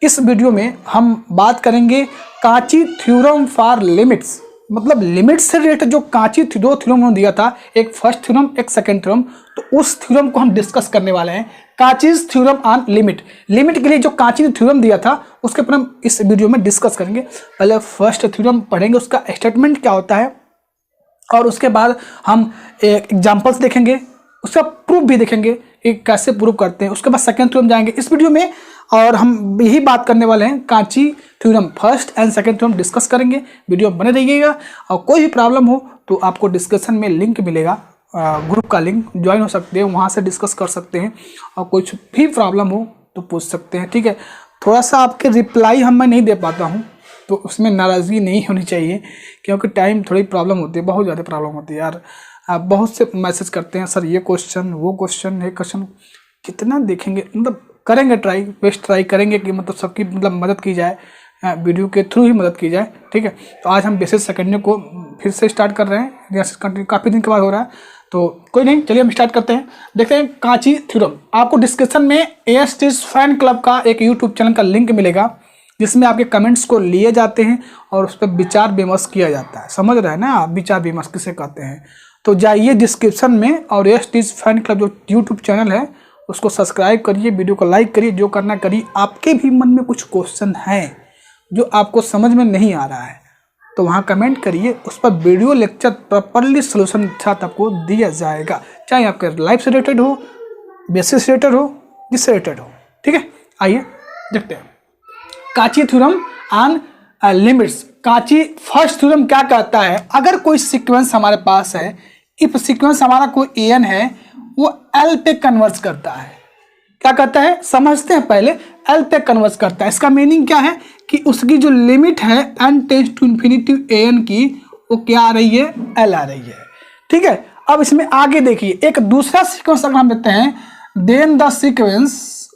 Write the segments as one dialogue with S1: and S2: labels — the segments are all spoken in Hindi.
S1: इस वीडियो में हम बात करेंगे काची थ्योरम फॉर लिमिट्स, मतलब लिमिट से रिलेटेड जो काची दो थ्योरम उन्होंने दिया था, एक फर्स्ट थ्योरम एक सेकंड थ्योरम, तो उस थ्योरम को हम डिस्कस करने वाले हैं। काचीज थ्योरम ऑन लिमिट, लिमिट के लिए जो काची ने थ्योरम दिया था उसके ऊपर हम इस वीडियो में डिस्कस करेंगे। पहले फर्स्ट थ्योरम पढ़ेंगे, उसका स्टेटमेंट क्या होता है, और उसके बाद हम एग्जाम्पल्स देखेंगे, उसका प्रूफ भी देखेंगे कि कैसे प्रूफ करते हैं। उसके बाद सेकंड थ्योरम जाएंगे इस वीडियो में, और हम यही बात करने वाले हैं काची theorem first and second theorem discuss करेंगे। वीडियो बने रहिएगा, और कोई भी प्रॉब्लम हो तो आपको डिस्कशन में लिंक मिलेगा, ग्रुप का लिंक, ज्वाइन हो सकते हैं, वहाँ से डिस्कस कर सकते हैं, और कुछ भी प्रॉब्लम हो तो पूछ सकते हैं। ठीक है, थोड़ा सा आपके रिप्लाई हम मैं नहीं दे पाता हूँ तो उसमें नाराज़गी नहीं होनी चाहिए, क्योंकि टाइम थोड़ी प्रॉब्लम होती है, बहुत ज़्यादा प्रॉब्लम होती है यार। आप बहुत से मैसेज करते हैं, सर ये क्वेश्चन वो क्वेश्चन ये क्वेश्चन, कितना देखेंगे, मतलब करेंगे ट्राई, बेस्ट ट्राई करेंगे कि मतलब सबकी मतलब मदद की जाए, वीडियो के थ्रू ही मदद की जाए। ठीक है, तो आज हम बेसिस सेकेंड को फिर से स्टार्ट कर रहे हैं, कंटिन्यू काफ़ी दिन के बाद हो रहा है, तो कोई नहीं, चलिए हम स्टार्ट करते हैं। देखते हैं काची थ्योरम। आपको डिस्क्रिप्शन में AST's फैन क्लब का एक यूट्यूब चैनल का लिंक मिलेगा, जिसमें आपके कमेंट्स को लिए जाते हैं और उस पर विचार विमर्श किया जाता है। समझ रहे हैं ना आप, विचार विमर्श किसे कहते हैं? तो जाइए डिस्क्रिप्शन में, और AST's फैन क्लब जो यूट्यूब चैनल है उसको सब्सक्राइब करिए, वीडियो को लाइक करिए, जो करना करिए। आपके भी मन में कुछ क्वेश्चन है जो आपको समझ में नहीं आ रहा है तो वहाँ कमेंट करिए, उस पर वीडियो लेक्चर प्रॉपरली सोल्यूशन के साथ आपको दिया जाएगा, चाहे आपके लाइफ से रिलेटेड हो, बेसिस से रिलेटेड हो, जिससे रिलेटेड हो। ठीक है, आइए देखते हैं काची थ्योरम ऑन लिमिट्स। काची फर्स्ट थ्योरम क्या कहता है? अगर कोई सीक्वेंस हमारे पास है, इफ सीक्वेंस हमारा कोई an है, वो L पे कन्वर्ज करता है। क्या कहता है समझते हैं पहले, L पे कन्वर्ज करता है। इसका मीनिंग क्या है कि उसकी जो लिमिट है n tends to infinity an की, वो क्या आ रही है? L आ रही है। ठीक है, अब इसमें आगे देखिए, एक दूसरा सीक्वेंस अगर हम देते हैं, then the sequence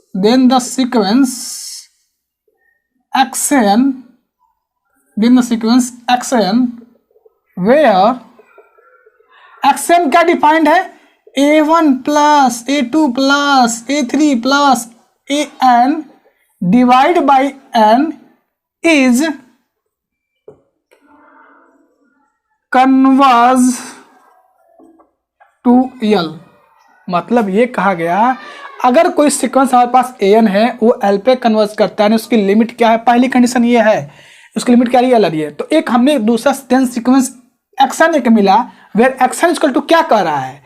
S1: xn where xn क्या डिफाइंड है? a1 plus a2 plus a3 plus an divide by n is converge to L। मतलब ये कहा गया, अगर कोई सीक्वेंस हमारे पास an है, वो L पे कन्वर्ज करता है, उसकी लिमिट क्या है? पहली कंडीशन ये है, उसकी लिमिट क्या रही है? L आ रही है। तो एक हमने दूसरा सीक्वेंस xn एक मिला, वेयर xn इक्वल टू क्या कह रहा है?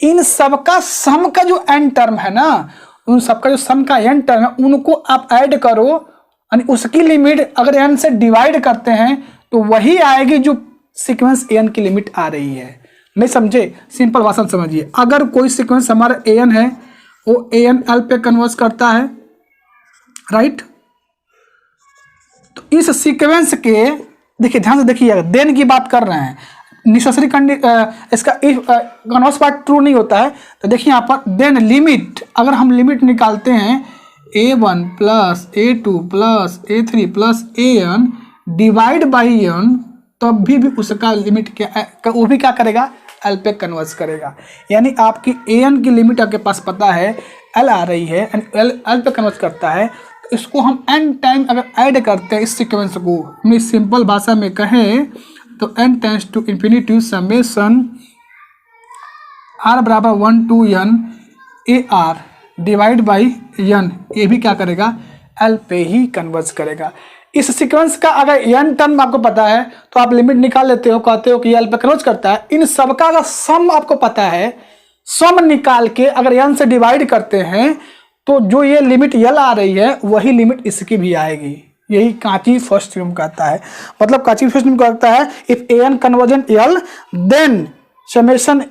S1: इन सबका सम का जो n टर्म है ना, उन सबका जो सम का n टर्म है, उनको आप ऐड करो, यानी उसकी लिमिट अगर n से डिवाइड करते हैं तो वही आएगी जो सीक्वेंस an की लिमिट आ रही है। नहीं समझे? सिंपल भाषा समझिए, अगर कोई सीक्वेंस हमारा an है, वो an L पे कन्वर्ट करता है, राइट? तो इस सीक्वेंस के देखिए, ध्यान से देखिए, देन की बात कर रहे हैं, नेसेसरी इसका कन्वर्स पार्ट ट्रू नहीं होता है। तो देखिए यहाँ पर देन लिमिट, अगर हम लिमिट निकालते हैं a1 plus a2 plus a3 plus an divide by n, तब भी उसका लिमिट क्या, वो भी क्या करेगा? L पे कन्वर्ट करेगा। यानी आपकी an की लिमिट आपके पास पता है, L आ रही है, L पे कन्वर्ट करता है। तो इसको हम n टाइम अगर ऐड करते हैं इस सीक्वेंस को, अपनी सिंपल भाषा में कहें तो n tends to infinity summation r बराबर 1 to n ar divide by n, ये भी क्या करेगा? L पे ही कन्वर्ज करेगा। इस सीक्वेंस का अगर n टर्म आपको पता है तो आप लिमिट निकाल लेते हो, कहते हो कि L पे कन्वर्ज करता है। इन सबका अगर सम आपको पता है, सम निकाल के अगर n से डिवाइड करते हैं तो जो ये लिमिट L आ रही है, वही लिमिट इसकी भी आएगी। यही काची फर्स्ट थ्योरम कहता है। मतलब काची फर्स्ट थ्योरम कहता है, if an convergent L then summation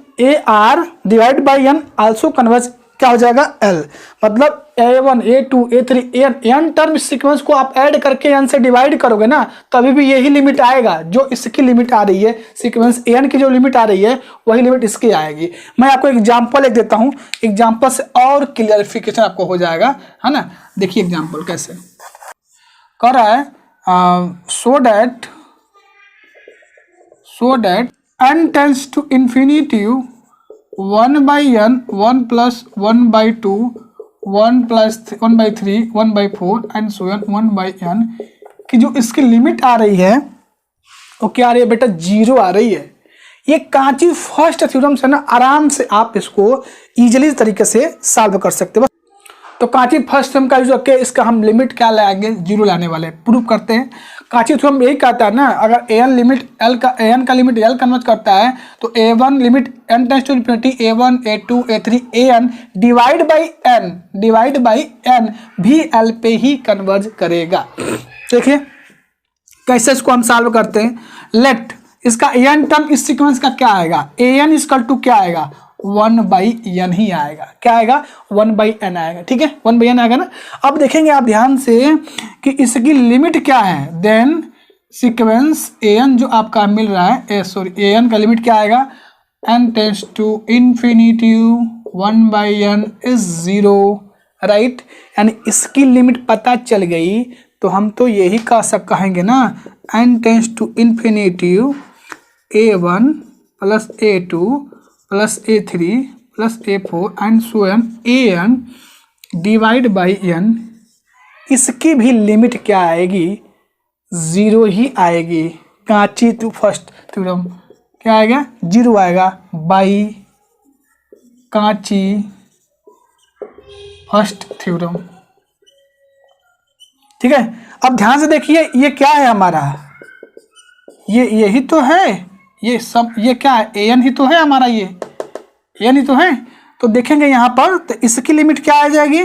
S1: ar divide by n also converge क्या हो जाएगा? L। मतलब a1 a2 a3 n term sequence को आप ऐड करके n से डिवाइड करोगे ना, तभी भी यही लिमिट आएगा जो इसकी लिमिट आ रही है। सीक्वेंस n की जो लिमिट आ रही है, वही लिमिट इसकी आएगी। मैं आपको एग्जांपल एक देता हूं, एग्जांपल से और क्लियरिफिकेशन आपको हो जाएगा, है ना? देखिए एग्जांपल कैसे कर रहा है, so that n tends to infinity 1 by n 1 plus 1 by 2 1+1/3 1/4 and so on 1/n की जो इसकी लिमिट आ रही है वो क्या आ रही है बेटा, 0 आ रही है। ये कांची फर्स्ट थ्योरम से ना आराम से आप इसको इजीली तरीके से सॉल्व कर सकते हो। तो कांची फर्स्ट थ्योरम का यूज करके इसका हम लिमिट क्या लाएंगे, 0 लाने वाले प्रूव करते हैं। कांची थ्योरम यही कहता है ना, अगर an लिमिट l का an का लिमिट l कन्वर्ट करता है तो a1 limit n tends to infinity a1 a2 a3 an divide by n भी l पे ही कन्वर्ज करेगा। देखिए कैसे इसको हम सॉल्व करते हैं। लेट इसका an टर्म इस सीक्वेंस का क्या आएगा, an इक्वल टू क्या आएगा, 1/n ही आएगा। क्या आएगा, 1/n आएगा। ठीक है, 1/n आएगा ना। अब देखेंगे आप ध्यान से कि इसकी लिमिट क्या है। देन सीक्वेंस an जो आपका मिल रहा है, an का लिमिट क्या आएगा, n tends to infinity 1/n is 0, right. यानी इसकी लिमिट पता चल गई तो हम तो यही कहेंगे ना, n tends to infinity a1 plus a2 plus a3 plus a4 and so on an divide by n। इसकी भी लिमिट क्या आएगी, 0 ही आएगी। कांची टू फर्स्ट थ्योरम क्या आएगा, 0 आएगा बाई कांची फर्स्ट थ्योरम। ठीक है, अब ध्यान से देखिए ये क्या है हमारा, यही तो है, ये क्या है, an ही तो है हमारा, ये an ही तो है। तो देखेंगे यहाँ पर तो इसकी लिमिट क्या आ जाएगी,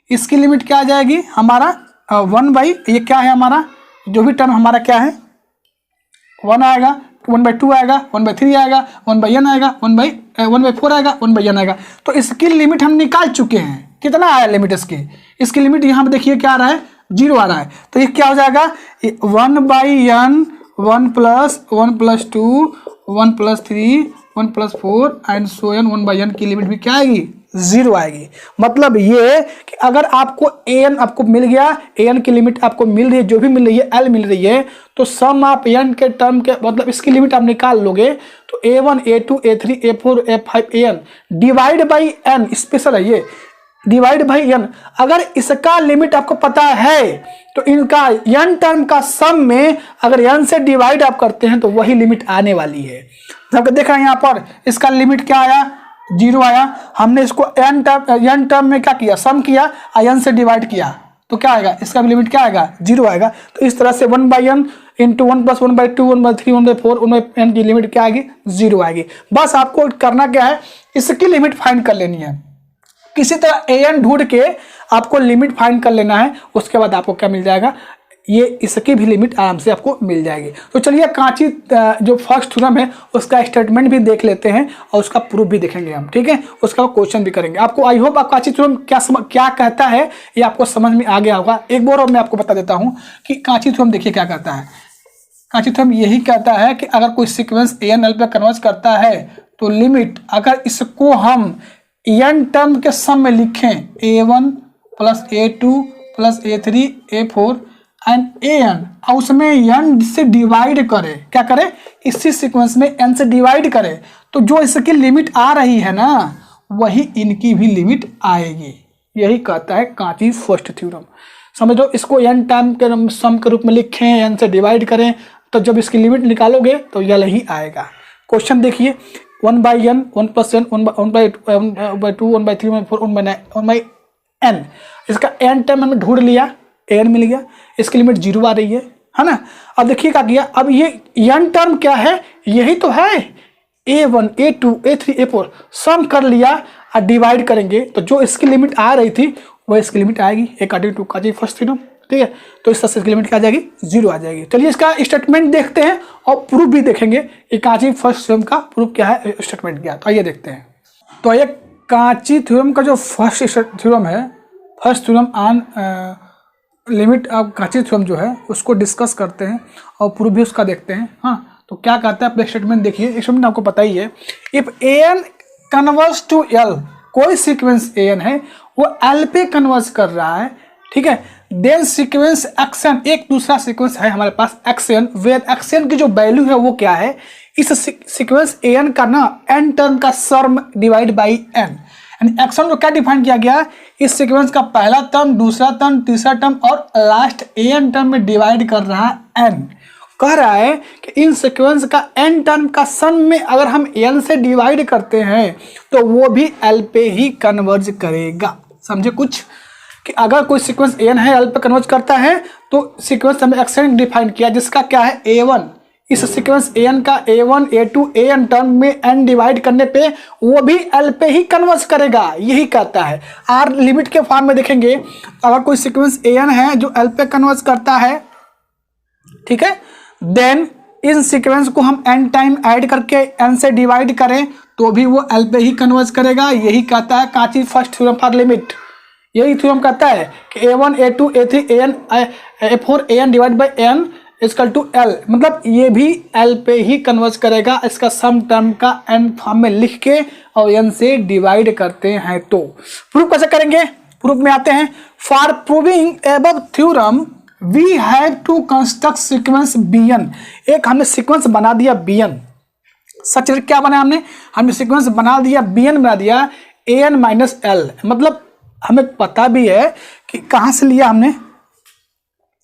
S1: इसकी लिमिट क्या आ जाएगी हमारा 1/, ये क्या है हमारा, जो भी टर्म हमारा क्या है 1 आएगा, 1/2 आएगा, 1/3 आएगा, 1/n आएगा, 1/4 आएगा, 1/n आएगा। तो इसकी लिमिट हम निकाल चुके हैं। कितना आया लिमिट इसकी लिमिट यहाँ पर देखिए क्या आ रहा है, 0 आ रहा है। तो ये क्या हो जाएगा, 1/n 1 + 1 + 2 1 + 3 1 + 4 and so on 1/n की लिमिट भी क्या आएगी, 0 आएगी। मतलब ये कि अगर आपको an आपको मिल गया, an की लिमिट आपको मिल रही है, जो भी मिल रही है l मिल रही है, तो सम आप n के टर्म के मतलब इसकी लिमिट आप निकाल लोगे तो a1 a2 a3 a4 a5 an divide by n, special है ये, डिवाइड बाई n। अगर इसका लिमिट आपको पता है तो इनका n टर्म का सम में अगर n से डिवाइड आप करते हैं तो वही लिमिट आने वाली है। जब देख रहे हैं यहाँ पर इसका लिमिट क्या आया, 0 आया। हमने इसको n टर्म में क्या किया, सम किया और n से डिवाइड किया तो क्या आएगा, इसका भी लिमिट क्या आएगा, 0 आएगा। तो इस तरह से 1/n इंटू 1 + 1/2 1/3 1/4 1/n की लिमिट क्या आएगी, 0 आएगी। बस आपको करना क्या है, इसकी लिमिट फाइंड कर लेनी है। किसी तरह an ढूंढ के आपको लिमिट फाइंड कर लेना है, उसके बाद आपको क्या मिल जाएगा, ये इसकी भी लिमिट आराम से आपको मिल जाएगी। तो चलिए कांची जो फर्स्ट थ्योरम है उसका स्टेटमेंट भी देख लेते हैं और उसका प्रूफ भी देखेंगे हम। ठीक है, उसका क्वेश्चन भी करेंगे। आपको आई होप आप कांची थ्योरम क्या कहता है ये आपको समझ में आ गया होगा। एक बार और मैं आपको बता देता हूँ कि कांची थ्योरम देखिए क्या कहता है। कांची थ्योरम यही कहता है कि अगर कोई सीक्वेंस an l पे कन्वर्ज करता है तो लिमिट, अगर इसको हम n टर्म के सम में लिखें a1 + a2 + a3 a4 and an और उसमें n से डिवाइड करे, क्या करे, इसी सीक्वेंस में n से डिवाइड करे तो जो इसकी लिमिट आ रही है ना वही इनकी भी लिमिट आएगी। यही कहता है कांची फर्स्ट थ्योरम। समझ लो, इसको n टर्म के सम के रूप में लिखें, n से डिवाइड करें तो जब इसकी लिमिट निकालोगे तो यही आएगा। क्वेश्चन देखिए, 1/n 1 + n 1/2 1/3 1/4 1/n, इसका n टर्म हमने ढूंढ लिया, an मिल गया, इसकी लिमिट 0 आ रही है ना। अब देखिए क्या किया, अब ये n टर्म क्या है, यही तो है a1 a2 a3 a4 सम कर लिया और डिवाइड करेंगे तो जो इसकी लिमिट आ रही थी वह इसकी लिमिट आएगी according to Cauchy first theorem. ठीक है, तो इस तरह से इसकी लिमिट क्या आ जाएगी, 0 आ जाएगी। चलिए इसका स्टेटमेंट देखते हैं और प्रूफ भी देखेंगे कि कांची फर्स्ट थ्योरम का प्रूफ क्या है, स्टेटमेंट क्या है। तो आइए देखते हैं। तो ये कांची थ्योरम का जो फर्स्ट थ्योरम है, first theorem on limit of Kanchi theorem जो है उसको डिस्कस करते हैं और प्रूफ भी उसका देखते हैं। हाँ, तो क्या कहता है अपने स्टेटमेंट देखिए। स्टेटमेंट आपको पता ही है, if an converges to l, कोई सीक्वेंस an है वो l पे कन्वर्स कर रहा है, ठीक है, देन सीक्वेंस xn, एक दूसरा सीक्वेंस है हमारे पास xn, वेयर xn की जो वैल्यू है वो क्या है, इस सीक्वेंस an का ना n टर्म का सम डिवाइड बाई n, यानी x1 को क्या डिफाइन किया गया, इस सीक्वेंस का पहला टर्म, दूसरा टर्म, तीसरा टर्म और लास्ट an टर्म में डिवाइड कर रहा है n। कह रहा है कि इन सीक्वेंस का n टर्म का सम में अगर हम n से डिवाइड करते हैं तो वो भी l पे ही कन्वर्ज करेगा। समझे कुछ, कि अगर कोई सीक्वेंस n है l पे कन्वर्ज करता है तो सीक्वेंस हमने x1 डिफाइन किया जिसका क्या है a1, इस सीक्वेंस an का a1 a2 an टर्म में n डिवाइड करने पे वो भी l पे ही कन्वर्ज करेगा, यही कहता है। r लिमिट के फॉर्म में देखेंगे अगर कोई सीक्वेंस an है जो l पे कन्वर्ज करता है, ठीक है, देन इन सीक्वेंस को हम n टाइम ऐड करके n से डिवाइड करें तो भी वो l पे ही कन्वर्ज करेगा, यही कहता है Cauchy first theorem for limit. यही थ्योरम कहता है कि a1 a2 a3 an a4 an divide by n equal to l, मतलब ये भी l पे ही कन्वर्ज करेगा, इसका सम टर्म का n फॉर्म में लिख के और n से डिवाइड करते हैं। तो प्रूफ कैसे करेंगे, प्रूफ में आते हैं। For proving above theorem we have to construct sequence bn। एक हमने सीक्वेंस बना दिया bn, सच क्या बना हमने सीक्वेंस बना दिया bn, बना दिया an माइनस l, मतलब हमें पता भी है कि कहाँ से लिया हमने,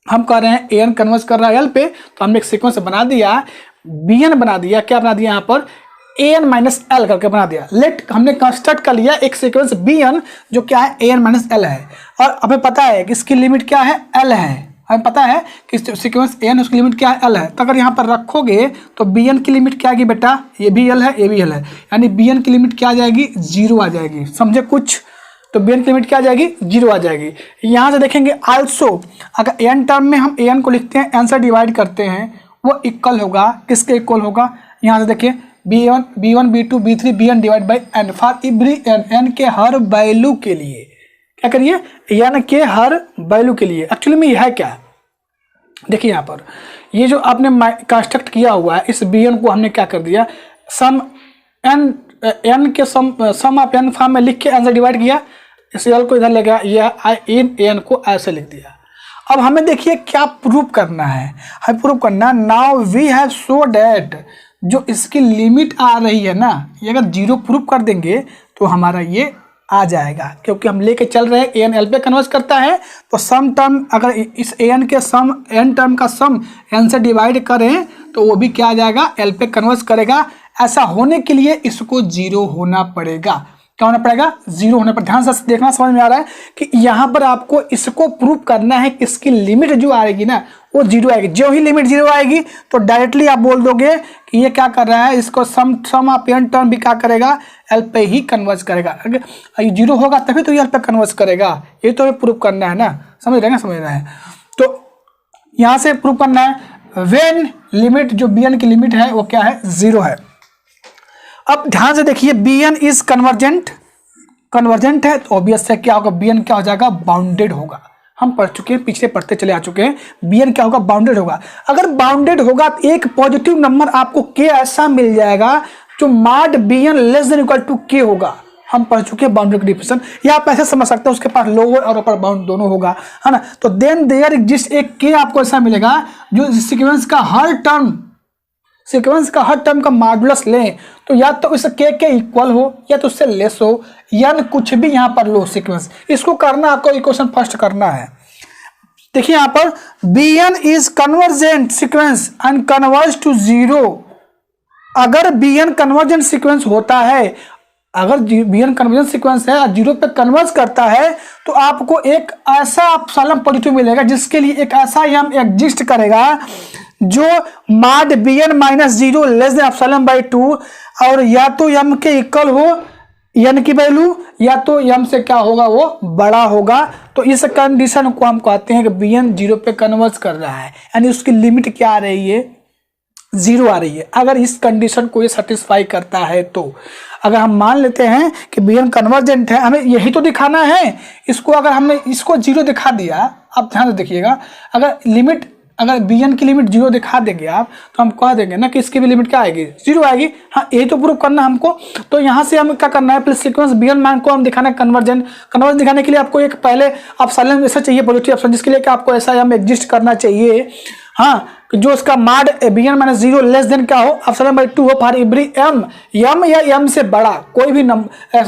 S1: हम कह रहे हैं an कन्वर्ज कर रहा है l पे, तो हमने एक सीक्वेंस बना दिया bn, बना दिया क्या बना दिया यहाँ पर an माइनस l करके बना दिया। लेट हमने कंस्ट्रक्ट कर लिया एक सीक्वेंस bn जो क्या है an माइनस l है, और हमें पता है कि इसकी लिमिट क्या है l है, हमें पता है कि सीक्वेंस an उसकी लिमिट क्या है l है। तो अगर यहाँ पर रखोगे तो bn की लिमिट क्या आएगी बेटा, ये भी l है ये भी l है, यानी bn की लिमिट क्या आ जाएगी 0 आ जाएगी। समझे कुछ, तो bn की लिमिट क्या आ जाएगी 0 आ जाएगी। यहाँ से देखेंगे आल्सो अगर n टर्म में हम an को लिखते हैं n से डिवाइड करते हैं वो इक्वल होगा, किसके इक्वल होगा, यहाँ से देखिए b1 b2 b3 bn divide by n for every n के हर वैल्यू के लिए, क्या करिए n के हर वैल्यू के लिए। एक्चुअली में यह है क्या, देखिए यहाँ पर ये जो आपने कंस्ट्रक्ट किया हुआ है इस bn को हमने क्या कर दिया, सम n के सम ऑफ n फॉर्म में लिख के n से डिवाइड किया, इस l को इधर ले गया, यह इन n को ऐसे लिख दिया। अब हमें देखिए क्या प्रूव करना है, हमें प्रूव करना, now we have show that जो इसकी लिमिट आ रही है ना, ये अगर 0 प्रूव कर देंगे तो हमारा ये आ जाएगा, क्योंकि हम लेके चल रहे हैं an l पे कन्वर्ज करता है, तो सम टर्म अगर इस an के सम n टर्म का सम n से डिवाइड करें तो वो भी क्या आ जाएगा l पे कन्वर्ज करेगा। ऐसा होने के लिए इसको 0 होना पड़ेगा, क्या होना पड़ेगा 0 होने पर। ध्यान से देखना, समझ में आ रहा है कि यहाँ पर आपको इसको प्रूव करना है कि इसकी लिमिट जो आएगी ना वो 0 आएगी। जो ही लिमिट 0 आएगी तो डायरेक्टली आप बोल दोगे कि ये क्या कर रहा है, इसको सम ऑफ n टर्म भी क्या करेगा l पे ही कन्वर्ज करेगा। अगर 0 होगा तभी तो ये l पे कन्वर्ज करेगा, ये तो हमें प्रूव करना है ना, समझ रहे हैं। तो यहाँ से प्रूव करना है व्हेन लिमिट जो bn की लिमिट है वो क्या है 0 है। अब ध्यान से देखिए bn इज कन्वर्जेंट है तो ऑब्वियस है क्या होगा, bn क्या हो जाएगा बाउंडेड होगा। हम पढ़ चुके हैं, पीछे पढ़ते चले आ चुके हैं, bn क्या होगा बाउंडेड होगा। अगर बाउंडेड होगा तो एक पॉजिटिव नंबर आपको k ऐसा मिल जाएगा जो mod bn less than equal to k होगा। हम पढ़ चुके हैं बाउंड्री डिफिनेशन, या आप ऐसे समझ सकते हैं उसके पास लोअर और अपर बाउंड दोनों होगा, है ना। तो देन देयर एग्जिस्ट एक k आपको ऐसा मिलेगा जो सीक्वेंस का हर टर्म का मॉडुलस लें तो या तो इस k के इक्वल हो या तो उससे लेस हो या कुछ भी यहाँ पर लो सीक्वेंस। इसको करना आपको इक्वेशन फर्स्ट करना है। देखिए यहाँ पर bn is convergent sequence and converge to 0। अगर bn कन्वर्जेंट सीक्वेंस होता है, अगर bn कन्वर्जेंट सीक्वेंस है 0 पे कन्वर्ज करता है तो आपको एक ऐसा एप्सिलॉन पॉजिटिव मिलेगा जिसके लिए एक ऐसा यम एग्जिस्ट करेगा जो mod bn minus 0 less than epsilon by 2 और या तो m के इक्वल हो n की वैल्यू या तो m से क्या होगा वो बड़ा होगा। तो इस कंडीशन को हम कहते हैं कि bn 0 पे कन्वर्ज कर रहा है, यानी उसकी लिमिट क्या आ रही है 0 आ रही है। अगर इस कंडीशन को ये सेटिस्फाई करता है तो अगर हम मान लेते हैं कि bn कन्वर्जेंट है, हमें यही तो दिखाना है। इसको अगर हमने इसको 0 दिखा दिया, आप ध्यान से देखिएगा, अगर bn की लिमिट 0 दिखा देंगे आप तो हम कह देंगे ना कि इसकी भी लिमिट क्या आएगी 0 आएगी। हाँ, यही तो प्रूव करना हमको। तो यहाँ से हम क्या करना है, प्लस सीक्वेंस bn मान को हम दिखाना है कन्वर्जेंट दिखाने के लिए आपको एक पहले एप्सिलॉन ऐसा चाहिए पॉजिटिव एप्सिलॉन, जिसके लिए कि आपको ऐसा हम एग्जिस्ट करना चाहिए हाँ, जो उसका माड bn माइनस 0 लेस देन क्या हो, एप्सिलॉन बाई 2 हो फॉर एवरी m या m से बड़ा कोई भी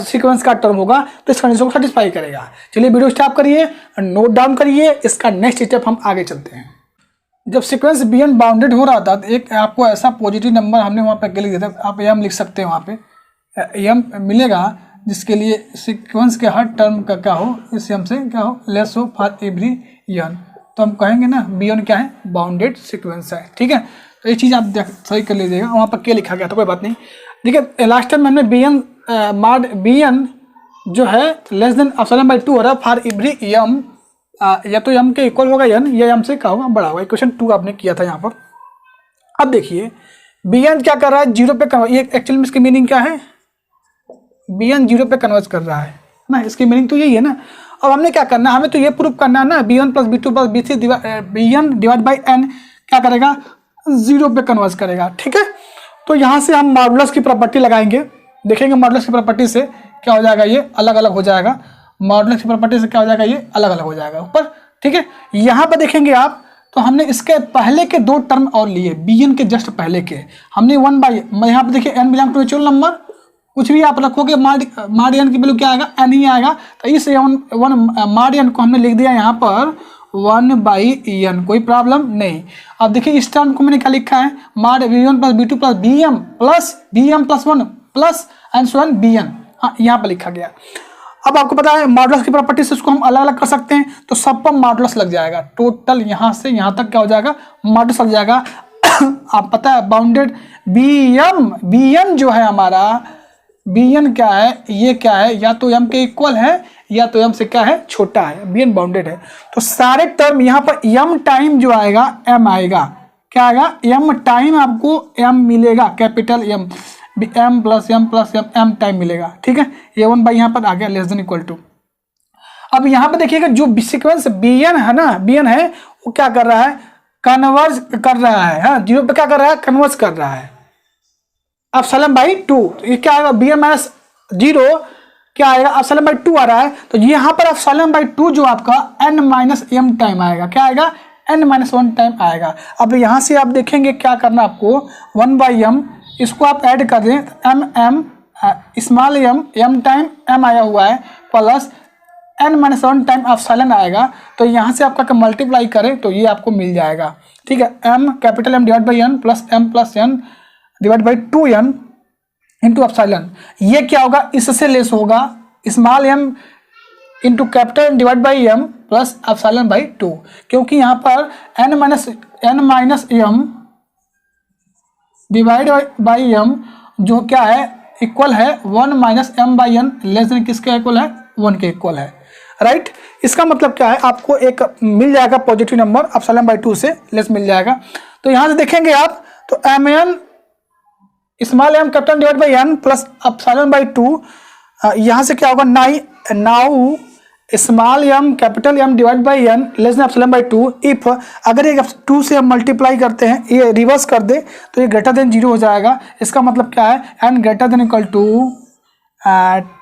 S1: सीक्वेंस का टर्म होगा तो इस कंडीशन को सेटिस्फाई करेगा। चलिए वीडियो स्टॉप करिए, नोट डाउन करिए, इसका नेक्स्ट स्टेप हम आगे चलते हैं। जब सीक्वेंस bn बाउंडेड हो रहा था तो एक आपको ऐसा पॉजिटिव नंबर हमने वहाँ पे लिख दिया था, आप m लिख सकते हैं, वहाँ पे m मिलेगा जिसके लिए सीक्वेंस के हर टर्म का क्या हो, इस m से क्या हो, लेस हो फॉर एवरी n, तो हम कहेंगे ना bn क्या है, बाउंडेड सीक्वेंस है। ठीक है, तो ये चीज़ आप सही कर लीजिएगा, वहाँ पर क्या लिखा गया था कोई बात नहीं। देखिए लास्ट टाइम हमने bn माड bn जो है लेस देन एप्सिलॉन बाई 2 हो रहा है फॉर एवरी m, या तो m के इक्वल होगा n या m से क्या होगा, बड़ा होगा। इक्वेशन 2 आपने किया था यहाँ पर। अब देखिए bn क्या कर रहा है, 0 पे कन्वर्ट, ये एक्चुअली में इसकी मीनिंग क्या है, bn 0 पे कन्वर्ट कर रहा है ना, इसकी मीनिंग तो यही है ना। अब हमने क्या करना है, हमें तो ये प्रूव करना है ना, b1 plus b2 plus b3 bn divide by n क्या करेगा, 0 पे कन्वर्ट करेगा। ठीक है, तो यहाँ से हम मॉडुलस की प्रॉपर्टी लगाएंगे, देखेंगे मॉडुलस की प्रॉपर्टी से क्या हो जाएगा, ये अलग अलग हो जाएगा, मॉडुलस की प्रॉपर्टी से क्या हो जाएगा, ये अलग अलग हो जाएगा ऊपर। ठीक है, यहाँ पर देखेंगे आप तो हमने इसके पहले के 2 टर्म और लिए, bn के जस्ट पहले के हमने 1 बाई, यहाँ पर देखिए n belong to natural number, कुछ भी आप रखोगे माड n की वैल्यू क्या आएगा, n ही आएगा, तो इस वन माड n को हमने लिख दिया यहाँ पर 1 बाई n, कोई प्रॉब्लम नहीं। अब देखिए इस टर्म को मैंने क्या लिखा है, माड b1 plus b2 plus bm plus 1 plus and so on bn, हाँ यहाँ पर लिखा गया। अब आपको पता है मॉडुलस की प्रॉपर्टी से इसको हम अलग अलग कर सकते हैं, तो सब पर मॉडुलस लग जाएगा, टोटल यहाँ से यहाँ तक क्या हो जाएगा, मॉडुलस लग जाएगा। आप पता है बाउंडेड bn जो है हमारा, bn क्या है, ये क्या है, या तो m के इक्वल है या तो m से क्या है, छोटा है, bn बाउंडेड है। तो सारे टर्म यहाँ पर m टाइम जो आएगा m आएगा, क्या आएगा, m टाइम आपको m मिलेगा, capital M, m plus m time मिलेगा। ठीक है, ये 1 बाई यहाँ पर आ गया लेस देन इक्वल टू। अब यहाँ पर देखिएगा जो सीक्वेंस bn है ना, bn है वो क्या कर रहा है, कन्वर्ज कर रहा है, हाँ 0 पे क्या कर रहा है, कन्वर्ज कर रहा है एप्सिलॉन बाई 2, ये क्या आएगा, bn माइनस 0 क्या आएगा, एप्सिलॉन बाई 2 आ रहा है, तो यहाँ पर एप्सिलॉन बाई 2 जो आपका n माइनस m टाइम आएगा, क्या आएगा, n माइनस 1 टाइम आएगा। अब यहाँ से आप देखेंगे क्या करना आपको, 1 बाई m, इसको आप ऐड कर दें, m small m time m आया हुआ है plus n minus 1 time epsilon आएगा, तो यहाँ से आपका मल्टीप्लाई करें तो ये आपको मिल जाएगा। ठीक है, m capital M divide by n plus n divide by 2n into epsilon, ये क्या होगा, इससे लेस होगा, small m into capital M divide by m plus epsilon by 2, क्योंकि यहाँ पर n minus m divide by m जो क्या है, इक्वल है 1 minus m by n, less than किसके इक्वल है, 1 के इक्वल है, राइट। इसका मतलब क्या है, आपको एक मिल जाएगा पॉजिटिव नंबर एप्सिलॉन बाई 2 से लेस मिल जाएगा। तो यहाँ से देखेंगे आप तो mn small m capital divide by n plus epsilon by 2, यहाँ से क्या होगा, now small m capital M divide by n less than epsilon by 2, if अगर ये 2 से हम मल्टीप्लाई करते हैं, ये रिवर्स कर दे तो ये ग्रेटर देन 0 हो जाएगा। इसका मतलब क्या है, n greater than equal to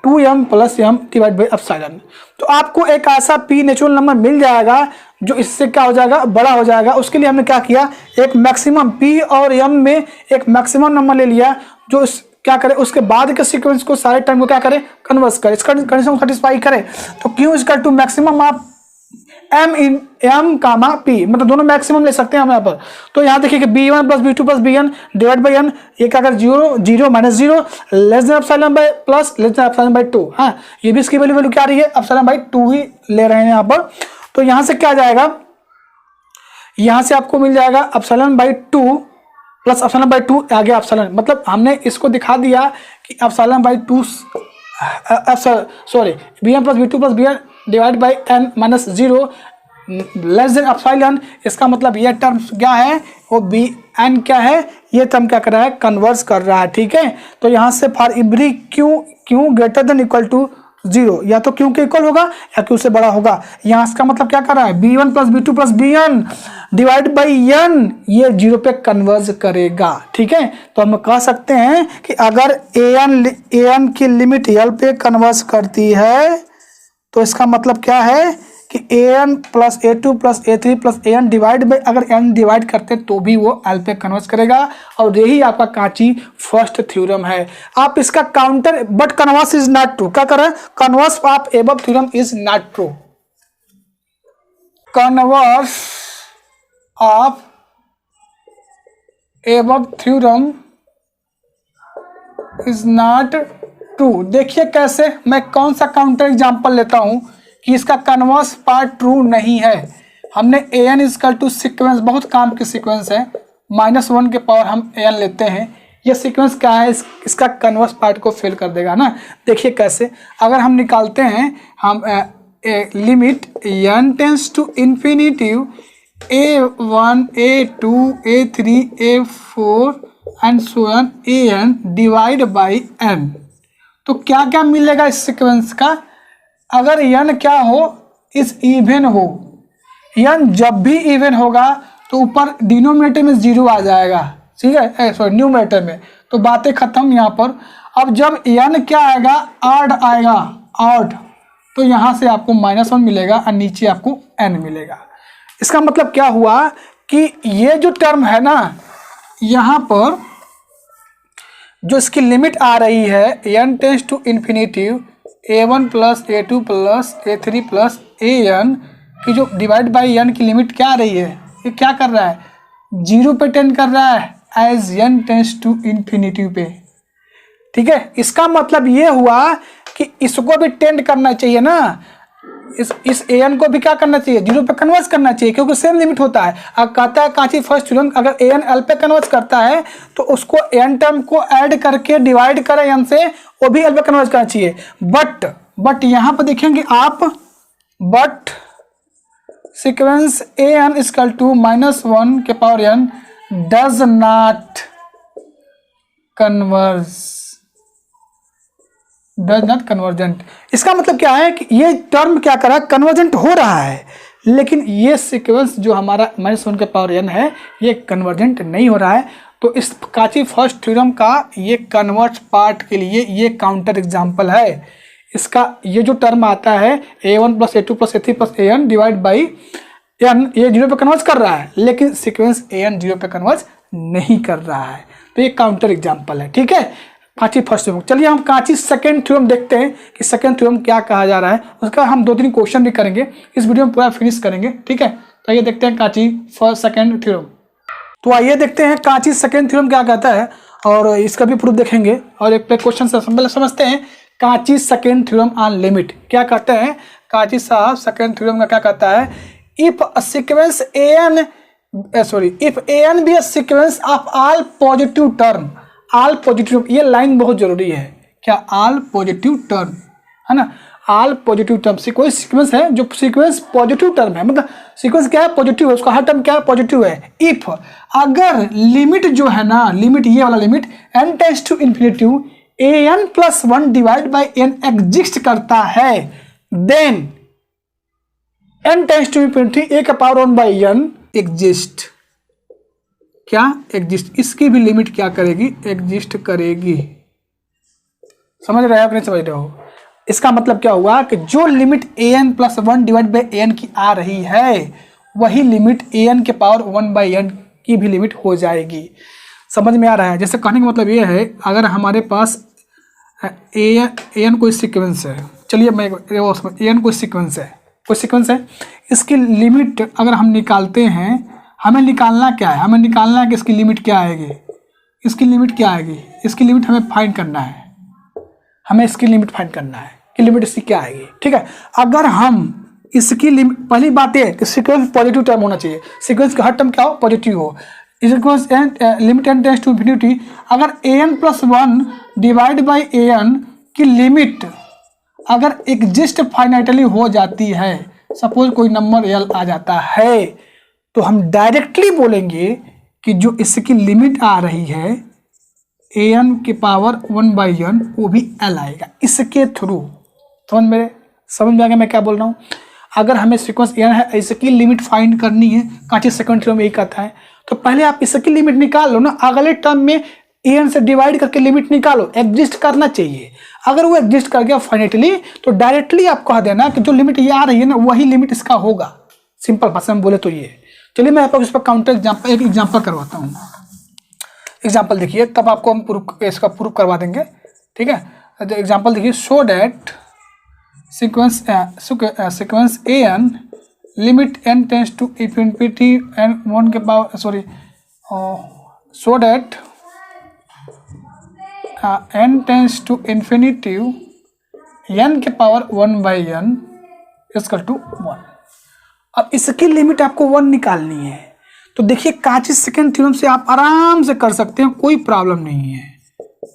S1: 2m plus m divide by epsilon. तो आपको एक ऐसा p नेचुरल नंबर मिल जाएगा जो इससे क्या हो जाएगा, बड़ा हो जाएगा। उसके लिए हमने क्या किया, एक मैक्सिमम p और m में एक मैक्सिमम नंबर ले लिया जो क्या करे, उसके बाद के सीक्वेंस को सारे टाइम को क्या करे, कन्वर्स करे, इसका कंडीशन को सेटिस्फाई करे। तो क्यू इज टू मैक्सिमम आप m कामा p, मतलब दोनों मैक्सिमम ले सकते हैं हम यहाँ पर। तो यहाँ देखिए कि b1 plus b2 plus bn divide by n, ये क्या कर 0 minus 0 less than epsilon by plus less than epsilon by 2, हाँ ये भी इसकी वैल्यू क्या आ रही है, एप्सिलॉन बाई 2 ही ले रहे हैं यहाँ पर। तो यहाँ से क्या आ जाएगा, यहाँ से आपको मिल जाएगा epsilon by 2 plus epsilon by 2 आ गया एप्सिलॉन, मतलब हमने इसको दिखा दिया कि epsilon by 2 sorry bn plus b2 plus bn divide by n minus 0 less than epsilon. इसका मतलब ये टर्म क्या है, वो bn क्या है, ये टर्म क्या कर रहा है, कन्वर्स कर रहा है। ठीक है, तो यहाँ से for every Q greater than equal to 0, या तो क्यू के इक्वल होगा या क्यू से बड़ा होगा। यहाँ इसका मतलब क्या कर रहा है, b1 plus b2 plus bn divide by n, ये 0 पे कन्वर्ज करेगा। ठीक है, तो हम कह सकते हैं कि अगर an की लिमिट l पे कन्वर्ज करती है तो इसका मतलब क्या है कि an plus a2 plus a3 plus an divide by, अगर n डिवाइड करते तो भी वो l पे कन्वर्ट करेगा, और यही आपका कांची फर्स्ट थ्योरम है। आप इसका counter, but converse is not true, क्या करें, converse of above theorem is not true, converse of above theorem is not true. देखिए कैसे, मैं कौन सा काउंटर एग्जांपल लेता हूं कि इसका कन्वर्स पार्ट ट्रू नहीं है। हमने an इजकल टू सीक्वेंस, बहुत काम की सीक्वेंस है, -1 के पावर हम an लेते हैं, ये सीक्वेंस क्या है, इसका कन्वर्स पार्ट को फेल कर देगा ना। देखिए कैसे, अगर हम निकालते हैं, हम limit n tends to infinity a1 a2 a3 a4 and so on an divide by n, तो क्या क्या मिलेगा इस सीक्वेंस का। अगर n क्या हो, इस इवन हो, n जब भी इवन होगा तो ऊपर डिनोमिनेटर में 0 आ जाएगा, ठीक है, सॉरी न्यूमरेटर में, तो बातें खत्म यहाँ पर। अब जब n क्या आएगा, ऑड आएगा, ऑड, तो यहाँ से आपको -1 मिलेगा और नीचे आपको n मिलेगा। इसका मतलब क्या हुआ कि ये जो टर्म है ना, यहाँ पर जो इसकी लिमिट आ रही है n tends to infinity a1 plus a2 plus a3 plus an की जो डिवाइड बाई n की लिमिट क्या आ रही है, ये क्या कर रहा है, 0 पे टेंड कर रहा है as n tends to infinity पे, ठीक है। इसका मतलब ये हुआ कि इसको भी टेंड करना चाहिए ना, इस an को भी क्या करना चाहिए, 0 पे कन्वर्ट करना चाहिए, क्योंकि सेम लिमिट होता है। अब कहता है कांची फर्स्ट थ्योरम, अगर an l पे कन्वर्ट करता है तो उसको n टर्म को ऐड करके डिवाइड करें n से, वो भी l पे कन्वर्ट करना चाहिए। बट यहाँ पर देखेंगे आप, but sequence an equal to -1 के power n does not convergent. इसका मतलब क्या है कि ये टर्म क्या कर रहा है, कन्वर्जेंट हो रहा है, लेकिन ये सीक्वेंस जो हमारा -1 के पावर n है, ये कन्वर्जेंट नहीं हो रहा है। तो इस कांची फर्स्ट थ्योरम का ये कन्वर्ट पार्ट के लिए ये काउंटर एग्जांपल है। इसका ये जो टर्म आता है a1 plus a2 plus a3 plus an divide by n, ये 0 पे कन्वर्ट कर रहा है, लेकिन सीक्वेंस an 0 पे कन्वर्ट नहीं कर रहा है, तो ये काउंटर एग्जांपल है, ठीक है, कांची फर्स्ट थ्योरम। चलिए हम कांची सेकंड थ्योरम देखते हैं कि सेकंड थ्योरम क्या कहा जा रहा है, उसका हम 2-3 क्वेश्चन भी करेंगे, इस वीडियो में पूरा फिनिश करेंगे, ठीक है। तो आइए देखते हैं कांची फर्स्ट सेकंड थ्योरम। तो आइए देखते हैं कांची सेकंड थ्योरम क्या कहता है, और इसका भी प्रूफ देखेंगे, और एक क्वेश्चन से समझते हैं Kanchi second theorem on limit क्या कहते हैं। कांची साहब सेकंड थ्योरम का क्या कहता है, if sequence an be a sequence of all positive term, all positive, ये लाइन बहुत जरूरी है, क्या, ऑल पॉजिटिव टर्म है ना, ऑल पॉजिटिव टर्म से कोई सीक्वेंस है जो सीक्वेंस पॉजिटिव टर्म है, मतलब सीक्वेंस क्या है, पॉजिटिव है, उसका हर टर्म क्या है, पॉजिटिव है। इफ अगर लिमिट जो है ना, लिमिट ये वाला limit n tends to infinity an plus 1 divide by n exist करता है, then n tends to infinity a का पावर 1 बाई n एग्जिस्ट, क्या एग्जिस्ट, इसकी भी लिमिट क्या करेगी, एग्जिस्ट करेगी। समझ रहे हो आप, नहीं समझ रहे हो। इसका मतलब क्या हुआ कि जो limit an plus 1 divide by an की आ रही है, वही लिमिट an के पावर 1 बाई n की भी लिमिट हो जाएगी। समझ में आ रहा है। जैसे कहने का मतलब ये है, अगर हमारे पास an कोई सीक्वेंस है, चलिए मैं an कोई सीक्वेंस है, इसकी लिमिट अगर हम निकालते हैं, हमें निकालना क्या है, हमें निकालना है कि इसकी लिमिट क्या आएगी, इसकी लिमिट क्या आएगी, इसकी लिमिट हमें फाइंड करना है, हमें इसकी लिमिट फाइंड करना है कि लिमिट इसकी क्या आएगी, ठीक है। अगर हम इसकी लिमिट, पहली बात है कि सीक्वेंस पॉजिटिव टर्म होना चाहिए, सीक्वेंस का हर टर्म क्या हो, पॉजिटिव हो, equals limit n tends to infinity, अगर an plus 1 divide by an की लिमिट अगर एग्जिस्ट फाइनाइटली हो जाती है, सपोज कोई नंबर l आ जाता है, तो हम डायरेक्टली बोलेंगे कि जो इसकी लिमिट आ रही है an के पावर 1 बाई n, वो भी l आएगा इसके थ्रू। समझ में आ गया मैं क्या बोल रहा हूँ। अगर हमें सीक्वेंस n है, इसकी लिमिट फाइंड करनी है, कांची सेकंड थ्योरम यही कहता है, तो पहले आप इसकी लिमिट निकाल लो ना, अगले टर्म में एन से डिवाइड करके लिमिट निकालो, एग्जिस्ट करना चाहिए। अगर वो एग्जिस्ट कर गया फाइनेटली तो डायरेक्टली आप कह देना कि जो लिमिट ये आ रही है ना वही लिमिट इसका होगा। सिंपल भाषा में बोले तो ये। चलिए मैं आपको इस पर काउंटर एक एग्जाम्पल करवाता हूँ। एग्जाम्पल देखिए, तब आपको हम इसका प्रूफ करवा देंगे, ठीक है। तो एग्जाम्पल देखिए, so that sequence A N limit N tends to infinity N 1 के power so that N tends to infinity N के पावर 1/n इक्वल टू 1। अब इसकी लिमिट आपको 1 निकालनी है। तो देखिए काची सेकंड थ्योरम से आप आराम से कर सकते हैं, कोई प्रॉब्लम नहीं है।